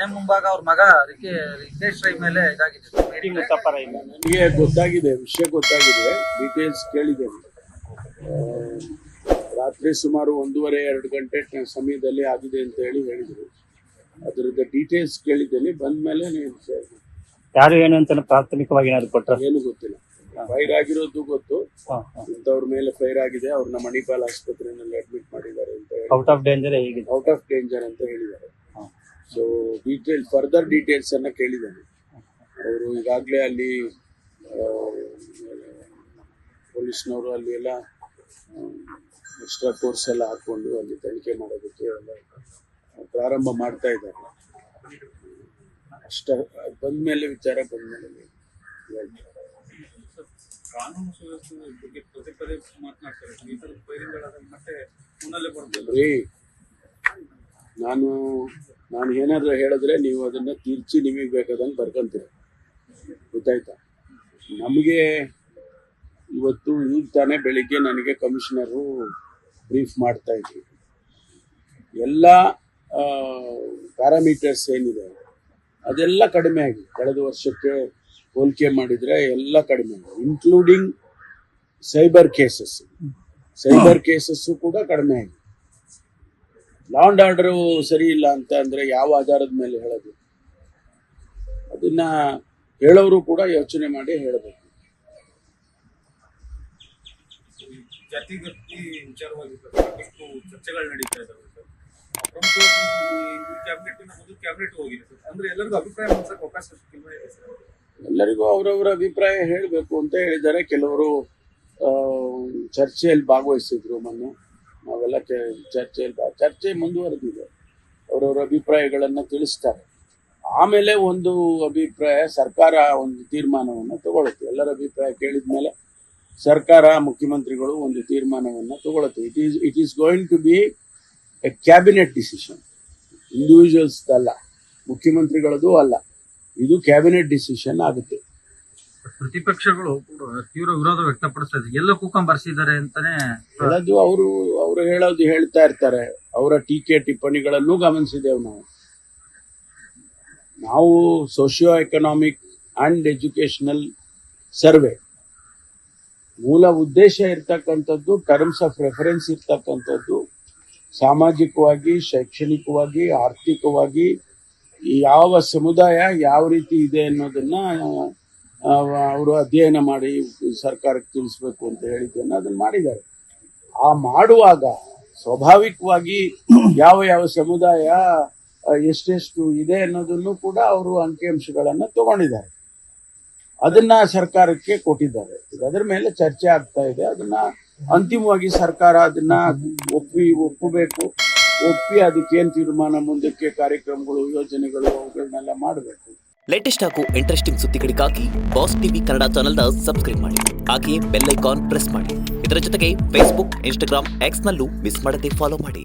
ಮನೆ ಮುಂಭಾಗ ಅವ್ರ ಮಗ ರಿತೇಶ್ ರೈ ಮೇಲೆ ಇದಾಗಿದೆ. ನನಗೆ ಗೊತ್ತಾಗಿದೆ, ವಿಷಯ ಗೊತ್ತಾಗಿದೆ, ಡೀಟೇಲ್ಸ್ ಕೇಳಿದ್ದೇನೆ. ರಾತ್ರಿ ಸುಮಾರು 1:30-2 ಗಂಟೆ ಸಮಯದಲ್ಲಿ ಆಗಿದೆ ಅಂತ ಹೇಳಿದರು. ಅದರದ ಡೀಟೇಲ್ಸ್ ಕೇಳಿದ್ದೇನೆ. ಬಂದ ಮೇಲೆ ಯಾರು ಏನು ಅಂತ ಪ್ರಾಥಮಿಕವಾಗಿ ಏನಾದ್ರು ಕೊಟ್ಟರೆ ಏನು ಗೊತ್ತಿಲ್ಲ. ಫೈರ್ ಆಗಿರೋದು ಗೊತ್ತು, ಇಂಥವ್ರ ಮೇಲೆ ಫೈರ್ ಆಗಿದೆ, ಅವ್ರನ್ನ ಮಣಿಪಾಲ್ ಆಸ್ಪತ್ರೆಯಲ್ಲಿ ಅಡ್ಮಿಟ್ ಮಾಡಿದ್ದಾರೆ ಅಂತ ಹೇಳಿ, ಔಟ್ ಆಫ್ ಡೇಂಜರ್ ಅಂತ ಹೇಳಿದ್ದಾರೆ. ಸೊ ಫರ್ದರ್ ಡೀಟೇಲ್ಸ್ ಅನ್ನ ಕೇಳಿದ್ದೇನೆ. ಅವರು ಈಗಾಗಲೇ ಅಲ್ಲಿ ಪೊಲೀಸ್ನವರು ಅಲ್ಲಿ ಎಲ್ಲ ಎಕ್ಸ್ಟ್ರಾ ಕೋರ್ಸ್ ಎಲ್ಲ ಹಾಕೊಂಡು ಅಲ್ಲಿ ತನಿಖೆ ಮಾಡೋದಕ್ಕೆ ಎಲ್ಲ ಪ್ರಾರಂಭ ಮಾಡ್ತಾ ಇದ್ದಾರೆ. ಅಷ್ಟ ಬಂದ್ಮೇಲೆ ವಿಚಾರ ಬಂದ್ಮೇಲೆ ಕಾನೂನು ಸುವ್ಯವಸ್ಥೆ ಬಗ್ಗೆ ಪದೇ ಪದೇ ಮಾತನಾಡ್ತಾರೆ. ಈ ಥರದ ಫೈರಿಂಗ್ಗಳಾದ ಮತ್ತೆ ಮುನ್ನೆಲೆ ಬರ್ತದೆ. ನಾನು ಏನಾದ್ರು ಹೇಳಿದ್ರೆ ನೀವು ಅದನ್ನ ತೀರ್ಚಿ ನಿಮಗೆ ಬೇಕಾದಂಗೆ ಬರ್ಕೊಂತೀರ, ಗೊತ್ತಾಯ್ತಾ? ನಮಗೆ ಇವತ್ತು ಈಗ ತಾನೇ ಬೆಳಿಗ್ಗೆ ನನಗೆ ಕಮಿಷನರು ಬ್ರೀಫ್ ಮಾಡ್ತಾ ಇದ್ವಿ. ಎಲ್ಲ ಪ್ಯಾರಾಮೀಟರ್ಸ್ ಏನಿದೆ ಅದೆಲ್ಲ ಕಡಿಮೆ ಆಗಿದೆ. ಕಳೆದ ವರ್ಷಕ್ಕೆ ಹೋಲಿಕೆ ಮಾಡಿದರೆ ಎಲ್ಲ ಕಡಿಮೆ ಆಗಿದೆ, ಇನ್ಕ್ಲೂಡಿಂಗ್ ಸೈಬರ್ ಕೇಸಸ್ಸು ಕೂಡ ಕಡಿಮೆ ಆಗಿದೆ. ಲಾ ಅಂಡ್ ಆರ್ಡರು ಸರಿ ಇಲ್ಲ ಅಂತ ಅಂದರೆ ಯಾವ ಆಧಾರದ ಮೇಲೆ ಹೇಳೋದು? ಅದನ್ನ ಹೇಳೋರು ಕೂಡ ಯೋಚನೆ ಮಾಡಿ ಹೇಳಬೇಕು. ಜಾತಿಗತಿ ವಿಚಾರವಾಗಿ ಸಾಕಷ್ಟು ಚರ್ಚೆಗಳು ನಡೀತಾ ಇದ್ದಾವೆ ಸರ್. ಪ್ರಮುಖವಾಗಿ ಕ್ಯಾಬಿನೆಟ್ ಹೋಗಿದೆ ಸರ್. ಅಂದ್ರೆ ಎಲ್ಲರಿಗೂ ಅಭಿಪ್ರಾಯ ಮಂಡಿಸಕ್ಕೆ ಅವಕಾಶ ಸಿಕ್ಕಿಲ್ವಾ ಇದೆ ಸರ್? ಎಲ್ಲರಿಗೂ ಅವರವರ ಅಭಿಪ್ರಾಯ ಹೇಳಬೇಕು ಅಂತ ಹೇಳಿದ್ದಾರೆ. ಕೆಲವರು ಚರ್ಚೆಯಲ್ಲಿ ಭಾಗವಹಿಸಿದ್ರು. ಮೊನ್ನೆ ನಾವೆಲ್ಲ ಚರ್ಚೆ ಮುಂದುವರೆದಿದೆ. ಅವರವರ ಅಭಿಪ್ರಾಯಗಳನ್ನು ತಿಳಿಸ್ತಾರೆ. ಆಮೇಲೆ ಒಂದು ಅಭಿಪ್ರಾಯ, ಸರ್ಕಾರ ಒಂದು ತೀರ್ಮಾನವನ್ನು ತಗೊಳುತ್ತೆ. ಎಲ್ಲರ ಅಭಿಪ್ರಾಯ ಕೇಳಿದ ಮೇಲೆ ಸರ್ಕಾರ, ಮುಖ್ಯಮಂತ್ರಿಗಳು ಒಂದು ತೀರ್ಮಾನವನ್ನು ತಗೊಳುತ್ತೆ. It is going to be a cabinet decision, individuals ಅಲ್ಲ, ಮುಖ್ಯಮಂತ್ರಿಗಳದು ಅಲ್ಲ. ಇದು ಕ್ಯಾಬಿನೆಟ್ ಡಿಸಿಷನ್ ಆಗುತ್ತೆ. ಪ್ರತಿಪಕ್ಷಗಳು ತೀವ್ರ ವಿರೋಧ ವ್ಯಕ್ತಪಡಿಸ್ತಾ ಇದ್ದಾರೆ. ಎಲ್ಲ ಕೂಕಂ ಬರ್ಸಿದ್ದಾರೆ ಅಂತಾನೆ ಹೇಳೋದು. ಅವರು ಹೇಳೋದು ಹೇಳ್ತಾ ಇರ್ತಾರೆ. ಅವರ ಟೀಕೆ ಟಿಪ್ಪಣಿಗಳನ್ನು ಗಮನಿಸಿದೆವು ನಾವು. Socio economic and educational survey ಮೂಲ ಉದ್ದೇಶ ಇರ್ತಕ್ಕಂಥದ್ದು, ಟರ್ಮ್ಸ್ ಆಫ್ ರೆಫರೆನ್ಸ್ ಇರ್ತಕ್ಕಂಥದ್ದು, ಸಾಮಾಜಿಕವಾಗಿ, ಶೈಕ್ಷಣಿಕವಾಗಿ, ಆರ್ಥಿಕವಾಗಿ ಯಾವ ಸಮುದಾಯ ಯಾವ ರೀತಿ ಇದೆ ಅನ್ನೋದನ್ನ ಅವರು ಅಧ್ಯಯನ ಮಾಡಿ ಸರ್ಕಾರಕ್ಕೆ ತಿಳಿಸ್ಬೇಕು ಅಂತ ಹೇಳಿದ್ದನ್ನು ಅದನ್ನು ಮಾಡಿದ್ದಾರೆ. ಆ ಮಾಡುವಾಗ ಸ್ವಾಭಾವಿಕವಾಗಿ ಯಾವ ಸಮುದಾಯ ಎಷ್ಟೆಷ್ಟು ಇದೆ ಅನ್ನೋದನ್ನು ಕೂಡ ಅವರು ಅಂಕಿಅಂಶಗಳನ್ನು ತಗೊಂಡಿದ್ದಾರೆ. ಅದನ್ನ ಸರ್ಕಾರಕ್ಕೆ ಕೊಟ್ಟಿದ್ದಾರೆ. ಅದರ ಮೇಲೆ ಚರ್ಚೆ ಆಗ್ತಾ ಇದೆ. ಅದನ್ನ ಅಂತಿಮವಾಗಿ ಸರ್ಕಾರ ಅದನ್ನ ಒಪ್ಪಬೇಕು. ಒಪ್ಪಿ ಅದಕ್ಕೇನು ತೀರ್ಮಾನ, ಮುಂದಕ್ಕೆ ಕಾರ್ಯಕ್ರಮಗಳು, ಯೋಜನೆಗಳು, ಅವುಗಳನ್ನೆಲ್ಲ ಮಾಡಬೇಕು. ಲೇಟೆಸ್ಟ್ ಹಾಗೂ ಇಂಟ್ರೆಸ್ಟಿಂಗ್ ಸುದ್ದಿಗಳಿಗಾಗಿ ಬಾಸ್ ಟಿವಿ ಕನ್ನಡ ಚಾನೆಲ್ನ ಸಬ್ಸ್ಕ್ರೈಬ್ ಮಾಡಿ. ಹಾಗೆಯೇ ಬೆಲ್ ಐಕಾನ್ ಪ್ರೆಸ್ ಮಾಡಿ. ಇದರ ಜೊತೆಗೆ ಫೇಸ್ಬುಕ್, ಇನ್ಸ್ಟಾಗ್ರಾಮ್, ಎಕ್ಸ್ನಲ್ಲೂ ಮಿಸ್ ಮಾಡದೆ ಫಾಲೋ ಮಾಡಿ.